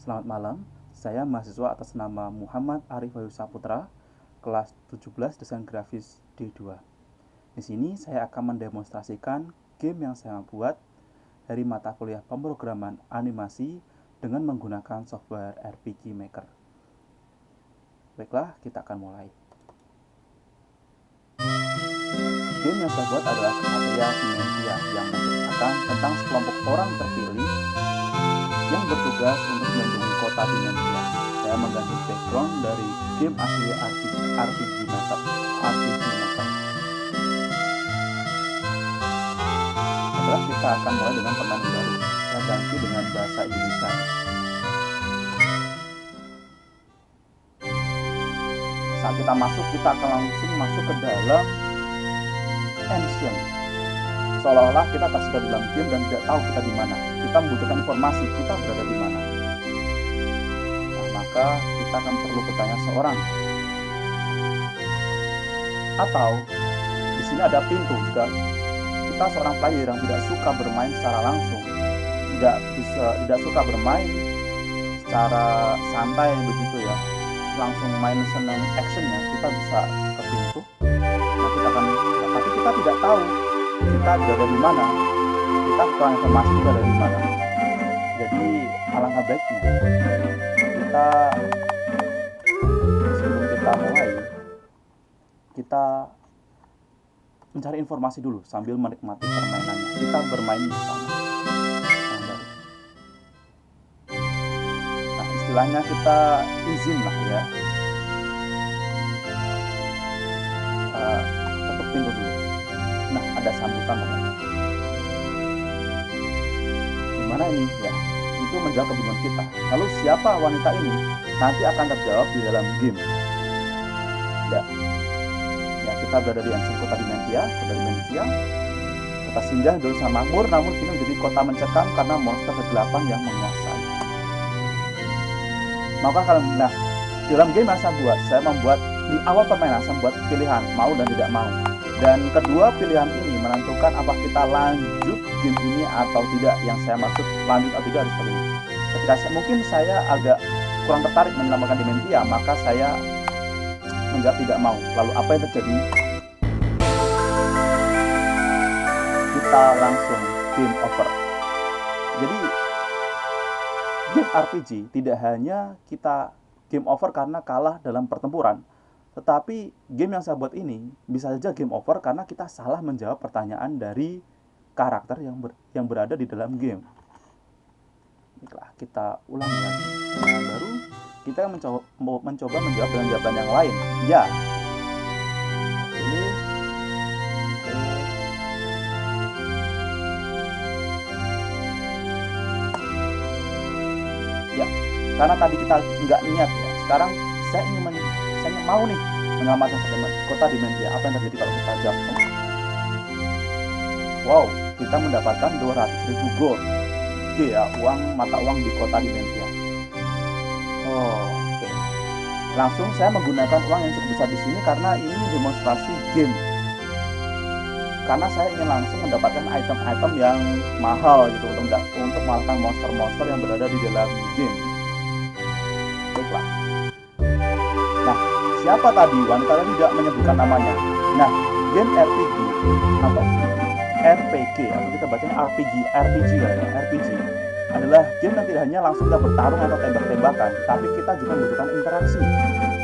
Selamat malam, saya mahasiswa atas nama Muhammad Arif Bayu Saputra, kelas 17 Desain Grafis D2. Di sini saya akan mendemonstrasikan game yang saya buat dari mata kuliah pemrograman animasi dengan menggunakan software RPG Maker. Baiklah, kita akan mulai. Game yang saya buat adalah Ksatria Dimensia yang menceritakan tentang sekelompok orang terpilih yang bertugas untuk melindungi kota Dimensia. Saya mengganti background dari game asli RPG Maker. Setelah kita akan mulai dengan permainan baru. Saya ganti dengan bahasa Indonesia. Saat kita masuk, kita akan langsung masuk ke dalam Ancient. Seolah-olah kita tersebar dalam game dan tidak tahu kita di mana. Kita membutuhkan informasi kita berada di mana. Nah, maka kita akan perlu bertanya seorang. Atau di sini ada pintu jika kita seorang player yang tidak suka bermain secara langsung, tidak suka bermain secara santai begitu ya, langsung main senang actionnya, kita bisa ke pintu. Nah, kita akan, tapi kita tidak tahu kita berada di mana, kita kurang informasi kita berada di mana. Jadi alangkah baiknya kita sebelum kita mulai, kita mencari informasi dulu sambil menikmati permainannya. Kita bermain bersama. Nah, istilahnya kita izin lah ya. Tutup pintu dulu. Nah, ada sambutan ternyata. Gimana ini ya? Itu menjawab kebingungan kita. Lalu siapa wanita ini? Nanti akan terjawab di dalam game. Ya, kita berada di Ancient Kota Dimensia, kota singgah dulu sama makmur, namun kini menjadi kota mencekam karena monster kegelapan yang menguasai. Maka kalau dalam game yang saya membuat di awal permainan saya membuat pilihan mau dan tidak mau. Dan kedua pilihan ini menentukan apa kita lanjut game ini atau tidak. Yang saya maksud lanjut atau tidak harus seperti ini. Ketika mungkin saya agak kurang tertarik menyelamatkan Dimensia, maka saya menjawab tidak mau. Lalu apa yang terjadi? Kita langsung game over. Jadi game RPG tidak hanya kita game over karena kalah dalam pertempuran, tetapi game yang saya buat ini bisa saja game over karena kita salah menjawab pertanyaan dari karakter yang berada di dalam game. Baiklah, kita ulangi lagi. Yang baru, kita mencoba menjawab dengan jawaban yang lain. Ya. Ini. Ya, karena tadi kita nggak niat ya. Sekarang saya mau nih menyelamatkan kota Dimensia. Apa yang terjadi kalau kita jawab? Wow, kita mendapatkan 200.000 gold. Oke ya, mata uang di kota Dimensia. Oke. Langsung saya menggunakan uang yang cukup besar di sini karena ini demonstrasi game. Karena saya ingin langsung mendapatkan item-item yang mahal gitu untuk mengalahkan monster-monster yang berada di dalam game. Baiklah. Nah, siapa tadi? Wanita tidak menyebutkan namanya. Nah, game RPG atau kita bacanya RPG adalah game yang tidak hanya langsung kita bertarung atau tembak-tembakan, tapi kita juga membutuhkan interaksi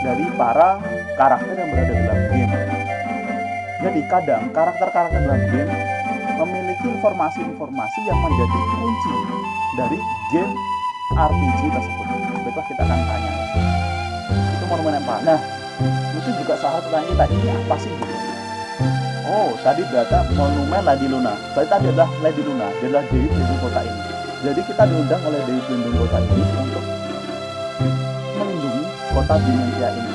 dari para karakter yang berada dalam game. Jadi kadang karakter-karakter dalam game memiliki informasi-informasi yang menjadi kunci dari game RPG tersebut. Baiklah, kita akan tanya. Itu monumen apa? Nah, mungkin juga salah satu tanya kita, ini apa sih gitu? Oh, tadi berarti monumen Lady Luna. Berarti tadi adalah Lady Luna, dia adalah Dewi Pelindung kota ini. Jadi kita diundang oleh Dewi Pelindung kota ini untuk melindungi kota Dimensia ini.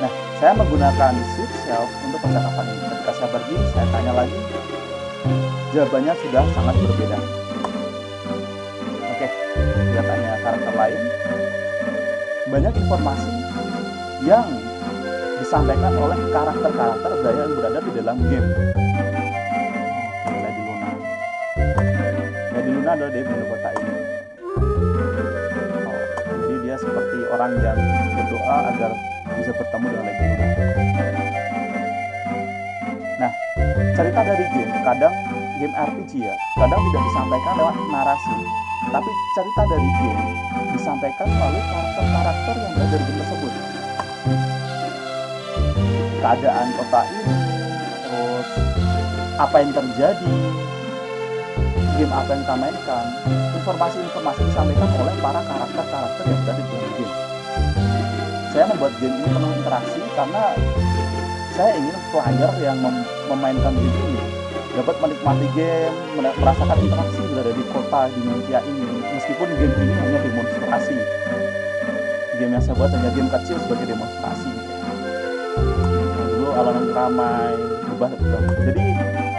Nah, saya menggunakan Swift Shelf untuk percakapan ini. Ketika saya pergi, saya tanya lagi. Jawabannya sudah sangat berbeda. Oke, kita tanya karakter lain. Banyak informasi yang disampaikan oleh karakter-karakter yang berada di dalam game. Oke, Lady Luna adalah Dewi Pelindung kota ini. orang yang berdoa agar bisa bertemu dengan Lady Luna. Nah, cerita dari game, kadang game RPG ya, kadang tidak disampaikan lewat narasi, tapi cerita dari game disampaikan melalui karakter-karakter yang berada di game tersebut. Keadaan kota ini, terus apa yang terjadi, game apa yang kita mainkan, informasi-informasi disampaikan oleh para karakter-karakter yang berada di dalam game. Saya membuat game ini penuh interaksi karena saya ingin player yang memainkan game ini dapat menikmati game, merasakan interaksi berada di kota Dimensia ini. Meskipun game ini hanya demonstrasi, game yang saya buat hanya game kecil sebagai demonstrasi. Dulu alun-alun ramai, berubah gitu. Jadi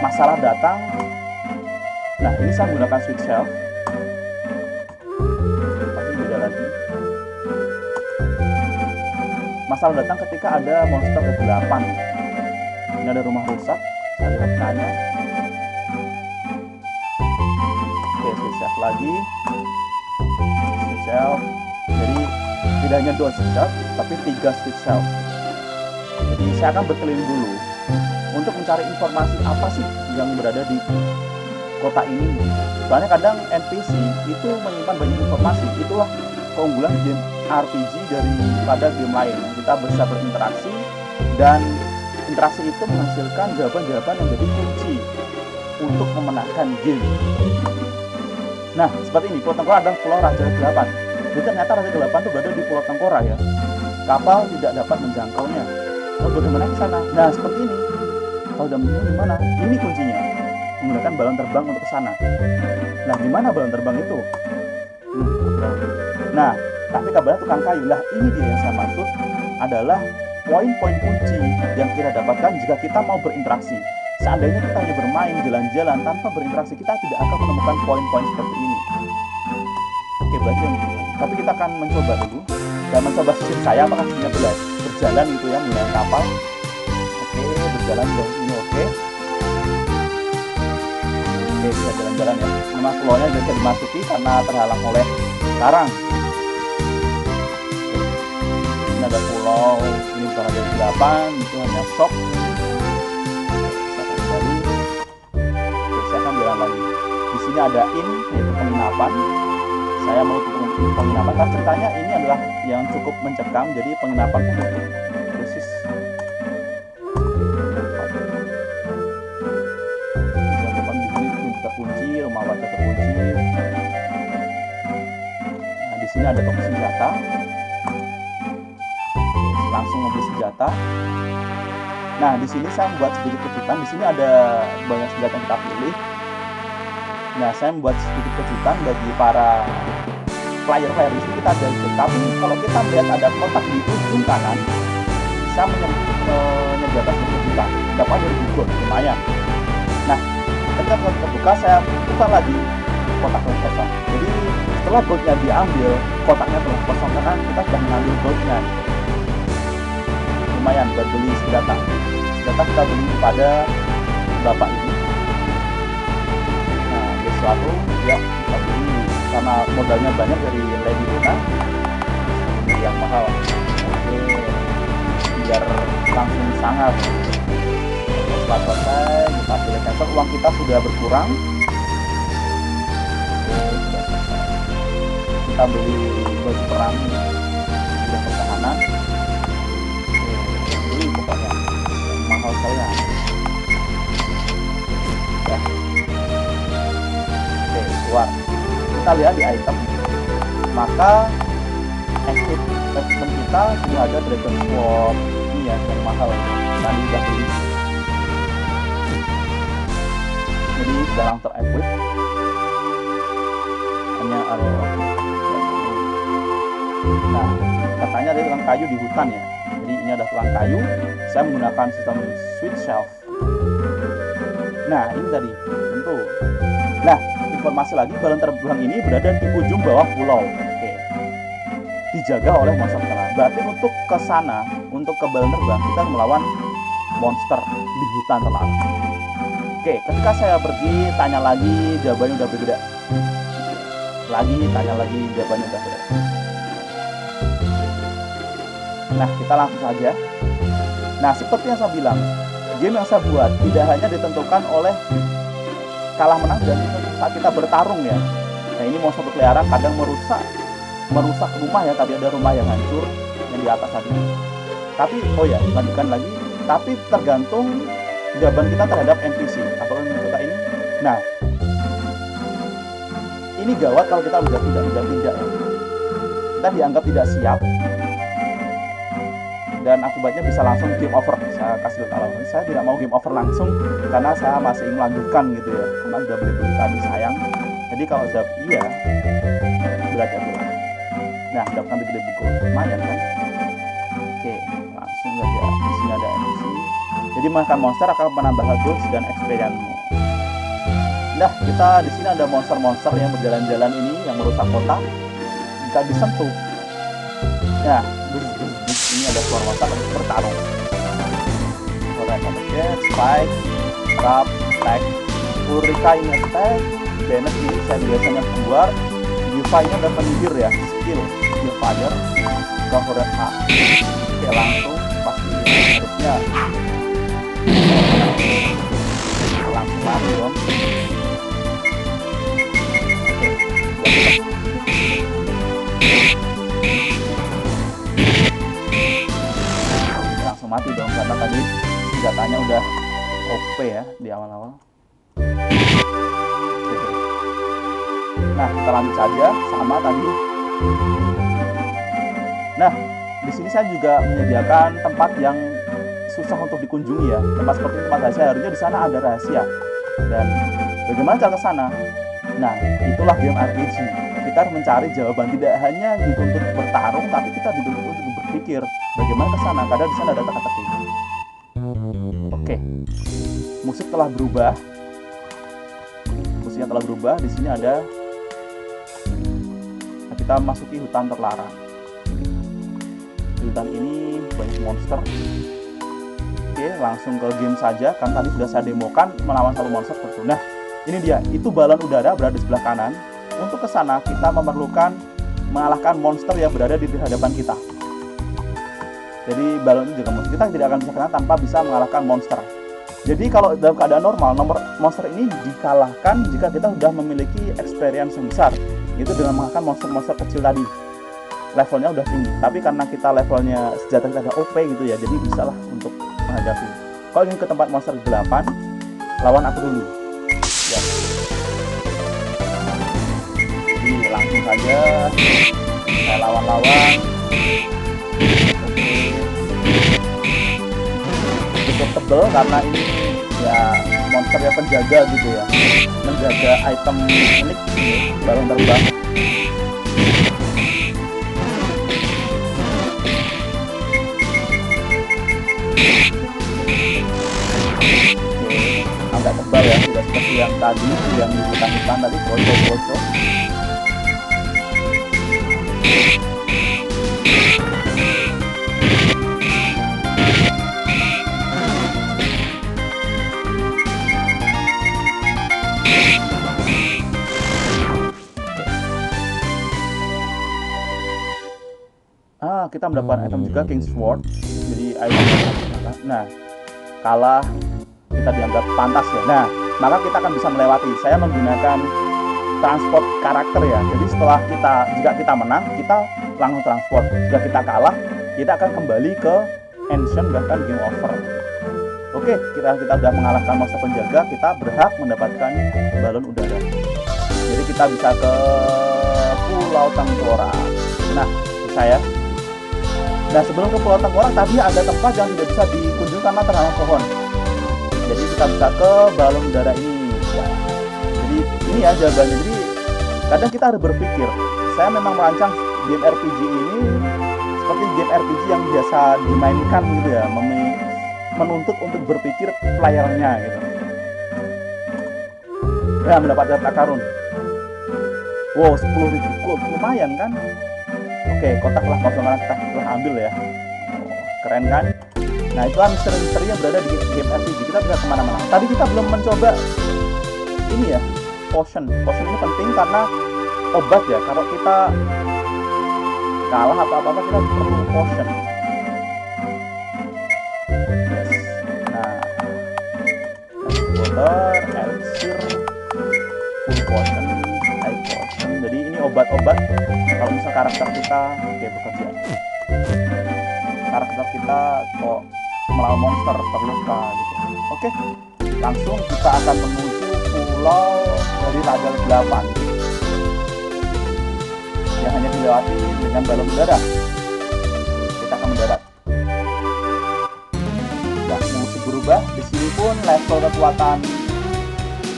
masalah datang. Nah, ini saya menggunakan switch shelf. Tapi beda lagi. Masalah datang ketika ada monster ke-8. Ini ada rumah rusak. Saya lihat tanya. Oke, switch shelf lagi. Switch shelf. Jadi tidak hanya 2 switch shelf, tapi 3 switch shelf. Jadi saya akan berkeliling dulu untuk mencari informasi apa sih yang berada di kota ini. Soalnya kadang NPC itu menyimpan banyak informasi. Itulah keunggulan game RPG daripada game lain. Kita bisa berinteraksi dan interaksi itu menghasilkan jawaban-jawaban yang jadi kunci untuk memenangkan game. Nah, seperti ini, Pulau Tengkorak adalah Pulau Raja ke-8. Jadi ternyata Raja ke-8 itu berada di Pulau Tengkorak ya. Kapal tidak dapat menjangkaunya. Lalu bagaimana ke sana? Nah, seperti ini. Kalau udah bingung gimana? Ini kuncinya. Menggunakan balon terbang untuk ke sana. Nah, gimana balon terbang itu? Nah, tapi kabarnya tukang kayu. Lah, ini dia yang saya maksud adalah poin-poin kunci yang kita dapatkan jika kita mau berinteraksi. Seandainya kita hanya bermain, jalan-jalan tanpa berinteraksi, kita tidak akan menemukan poin-poin seperti ini. Oke, berarti tapi kita akan mencoba dulu dan mencoba sistem saya apakah sistemnya berjalan gitu ya, menggunakan kapal. Oke, berjalan jauh ini oke. Oke, bisa jalan-jalan ya. Memang pulaunya bisa dimasuki karena terhalang oleh karang. Ini ada pulau, ini bukan ada 8, itu hanya shop. Oke, saya akan jalan lagi. Di sini ada inn, yaitu penginapan. Saya menutup penginapan karena ceritanya ini adalah yang cukup mencekam, jadi penginapan pun tutup. Persis. Terkunci, rumah warga terkunci. Nah, di sini ada toko senjata. Langsung membeli senjata. Nah, di sini saya membuat sedikit kejutan. Di sini ada banyak senjata yang kita pilih. Nah, saya membuat sedikit kejutan bagi para player di sini. Kita ada tapi kalau kita melihat ada kotak di ujung kanan, saya menyediakan sedikit kejutan. Dapat 2.000 gold, lumayan. Nah, ketika terbuka saya putar lagi kotak yang kosong. Jadi setelah goldnya diambil, kotaknya telah kosong karena kita sudah mengambil goldnya. Lumayan buat beli senjata. Senjata kita beli pada bapak ini. Nah, sesuatu ya kita beli karena modalnya banyak dari Lady Luna. Ini yang mahal. Oke, biar langsung sangat. Setelah selesai kita pilih cancel, uang kita sudah berkurang. Oke, sudah selesai. Kita beli baju perang dan pertahanan. Oke, beli pokoknya mahal saya ya. Oke, keluar. Kita lihat di item, maka equipment kita sudah ada Dragon Sword ini ya, yang mahal tadi sudah beli. Jadi sekarang ter-equip hanya ada. Nah, katanya ada tukang kayu di hutan ya. Jadi ini ada tukang kayu. Saya menggunakan sistem switch shelf. Nah, ini tadi tentu. Nah, informasi lagi, balon terbang ini berada di ujung bawah pulau. Oke. Dijaga oleh monster terlarang. Berarti untuk ke sana, untuk ke balon terbang, kita melawan monster di hutan terlarang. Oke, ketika saya pergi, tanya lagi, jawabannya udah berbeda. Lagi, tanya lagi, jawabannya udah berbeda. Nah, kita langsung saja. Nah, seperti yang saya bilang, game yang saya buat tidak hanya ditentukan oleh kalah menang dan saat kita bertarung ya. Nah, ini monster berkeliaran kadang merusak rumah ya. Tadi ada rumah yang hancur yang di atas tadi. Tapi oh ya, lanjutkan lagi. Tapi tergantung jawaban kita terhadap NPC. Apakah kita ini? Nah, ini gawat kalau kita udah tidak ya. Kita dianggap tidak siap dan akibatnya bisa langsung game over. Saya kasih tahu, saya tidak mau game over langsung karena saya masih ingin lanjutkan gitu ya, karena udah beli tadi sayang. Jadi kalau jawab iya berarti adalah nah dapatkan gede buku lumayan kan. Oke, langsung saja. Di sini ada NPC, jadi makan monster akan menambah goods dan experience-mu. Nah, kita di sini ada monster-monster yang berjalan-jalan ini yang merusak kota. Jika disentuh, ya ini ada suara monster yang bertarung. Alright, attack, spike, trap, attack, Ulrika ini attack, Bennett ini saya biasanya keluar, Diva ini ada penyihir ya, skill, skill fire, favorit A. Oke, langsung pasti harusnya langsung mati dong. Langsung mati dong karena tadi senjatanya udah OP ya di awal-awal. Nah, kita lanjut saja sama tadi. Nah, di sini saya juga menyediakan tempat yang susah untuk dikunjungi ya. Tempat seperti tempat rahasia, harusnya di sana ada rahasia. Dan bagaimana cara ke sana? Nah, itulah game RPG. Kita harus mencari jawaban, tidak hanya dituntut bertarung, tapi kita dituntut untuk berpikir bagaimana ke sana. Kadang di sana ada teka-teki. Oke, musik telah berubah. Musiknya telah berubah. Di sini ada kita masuki hutan terlarang. Di hutan ini banyak monster. Oke, langsung ke game saja. Kan tadi sudah saya demokan melawan satu monster tertentu. Nah, ini dia. Itu balon udara berada di sebelah kanan. Untuk ke sana kita memerlukan mengalahkan monster yang berada di hadapan kita. Jadi balon ini juga monster. Kita tidak akan bisa kena tanpa bisa mengalahkan monster. Jadi kalau dalam keadaan normal, monster ini dikalahkan jika kita sudah memiliki experience yang besar. Itu dengan mengalahkan monster-monster kecil tadi. Levelnya udah tinggi. Tapi karena kita levelnya senjata kita ada OP gitu ya, jadi bisalah untuk menghadapi. Kalau ingin ke tempat monster 8, lawan aku dulu. Ya. Jadi langsung saja saya lawan-lawan. Oke. Cukup tebel karena ini ya monster yang penjaga gitu ya, menjaga item unik balon terbang. Agak tebal ya, tidak seperti yang tadi yang di hutan-hutan tadi bocor-bocor. Kita mendapatkan item juga King's Sword. Jadi item nah kalah kita dianggap pantas ya. Nah, maka kita akan bisa melewati. Saya menggunakan transport karakter ya. Jadi jika kita menang, kita langsung transport. Jika kita kalah, kita akan kembali ke ancient bahkan game over. Oke, kita sudah mengalahkan monster penjaga, kita berhak mendapatkan balon udara. Jadi kita bisa ke Pulau Tengkorak. Nah, saya. Nah, sebelum ke Pulau Tengkorak tadi ada tempat yang tidak bisa dikunjungi karena terhalang pohon. Jadi kita bisa ke balon udara ini. Ya. Jadi ini ya jawabannya. Jadi kadang kita harus berpikir. Saya memang merancang game RPG ini seperti game RPG yang biasa dimainkan gitu ya, menuntut untuk berpikir playernya gitu. Ya, mendapat harta karun. Wow, 10.000 gold, lumayan kan? Oke, kotak lah kosongan kita telah ambil ya. Keren kan? Nah, itulah misteri-misteri yang berada di game RPG. Kita bisa kemana-mana. Tadi kita belum mencoba ini ya, potion. Potion ini penting karena obat ya. Kalau kita kalah atau apa-apa kita perlu potion. healer, elixir, full potion, high potion. Jadi ini obat-obat kalau misal karakter kita bekerja. Karakter kita kok melawan monster terluka gitu. Oke, langsung kita akan menuju pulau dari Raja 8 yang hanya dilewati dengan balon udara. Kita akan mendarat. Nah, musuh berubah. Di sini pun level kekuatan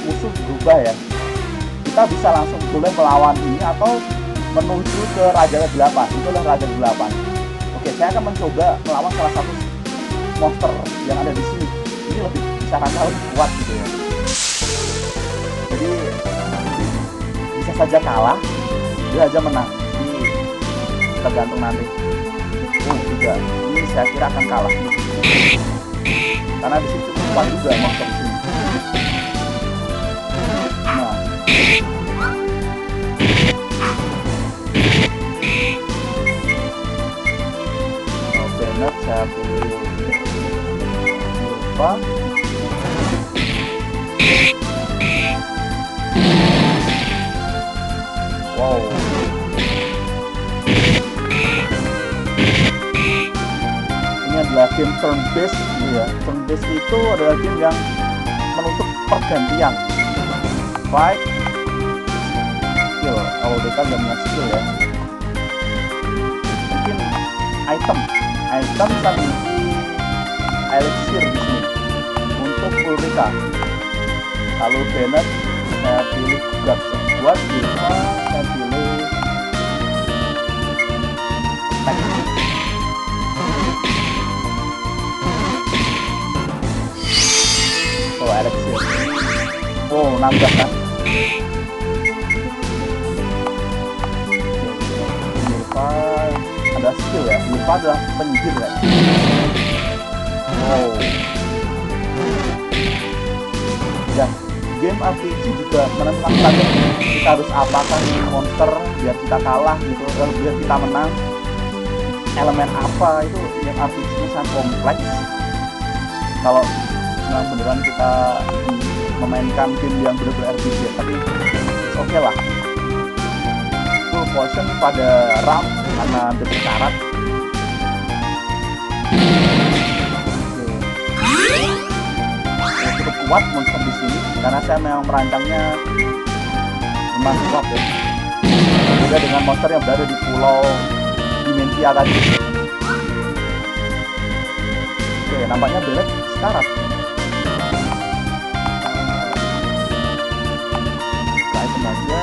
musuh berubah ya. Kita bisa langsung boleh melawan ini atau menuju ke Raja 8. Itulah Raja 8. Oke, saya akan mencoba melawan salah satu monster yang ada di sini. Ini lebih bisa lebih kuat gitu ya. Jadi bisa saja kalah, bisa saja menang. Ini tergantung nanti. Tidak. Ini saya kira akan kalah. Karena di sini cukup kuat juga monster di sini. Nah. Bennett saya pilih lupa. Wow. Ini adalah game turn based ya. Turn based itu adalah game yang menutup pergantian. Fight, skill. Kalau DK nggak punya skill ya. Mungkin item saya memiliki elixir di sini untuk Ulrika. Lalu Bennett saya pilih guard. Buat Ulrika saya pilih teknik. Oh, elixir. Oh, nambah kan. Ulrika ada skill ya. Ulrika adalah penyihir ya. Wow. Dan game RPG juga menentukan strategi. Kita harus apakah ini monster biar kita kalah gitu, biar kita menang. Elemen apa itu yang RPG-nya sangat kompleks. Kalau beneran kita memainkan game yang benar-benar RPG, tapi oke lah. Full potion pada RAM karena bersyarat. Cukup kuat monster di sini karena saya memang merancangnya memang kuat ya. Berbeda dengan monster yang berada di pulau Dimensia tadi. Oke, nampaknya Bennett sekarat. Item aja.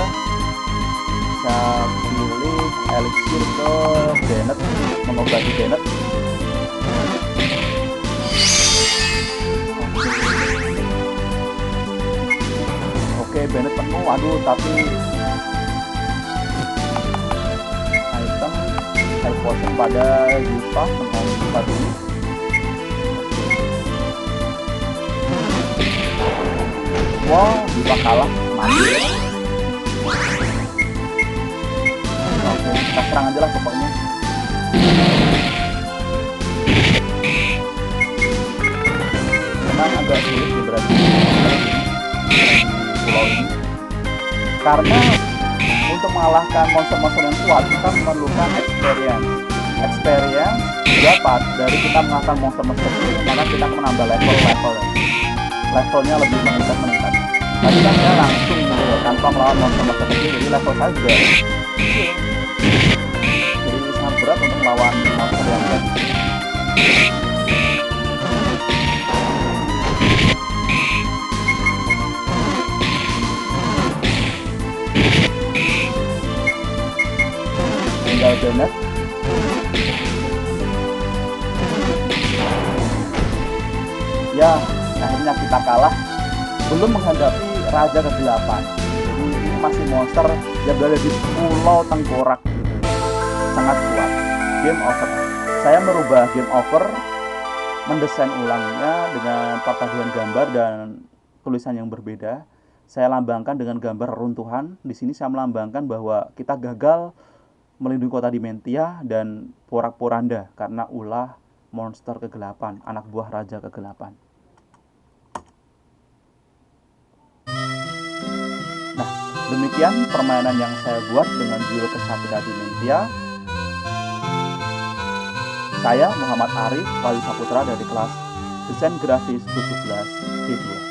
Saya pilih elixir ke Bennett, mengobati Bennett. Oke, Bennett penuh. Aduh, tapi item high potion pada Yupa, mau Yupa dulu. Wow, Yupa kalah, mati. Oke, kita serang aja lah pokoknya. Memang agak sulit berarti pulau ini karena untuk mengalahkan monster-monster yang kuat kita memerlukan experience dapat dari kita mengalahkan monster-monster ini, maka kita akan menambah levelnya lebih meningkat. Tadi kan saya langsung tanpa melawan monster-monster kecil, jadi level saya juga jadi sangat berat untuk melawan monster yang berat. Tinggal Bennett. Ya, akhirnya kita kalah. Belum menghadapi Raja ke-8. Jadi ini masih monster yang berada di Pulau Tengkorak. Sangat kuat. Game over. Saya merubah game over, mendesain ulangnya dengan perpaduan gambar dan tulisan yang berbeda. Saya lambangkan dengan gambar runtuhan. Di sini saya melambangkan bahwa kita gagal melindungi kota Dimensia dan porak-poranda karena ulah monster ke-8, anak buah raja ke-8. Demikian permainan yang saya buat dengan judul Kesatria Dimensia. Saya Muhammad Arif Wahyu Saputra dari kelas Desain Grafis 17 D2.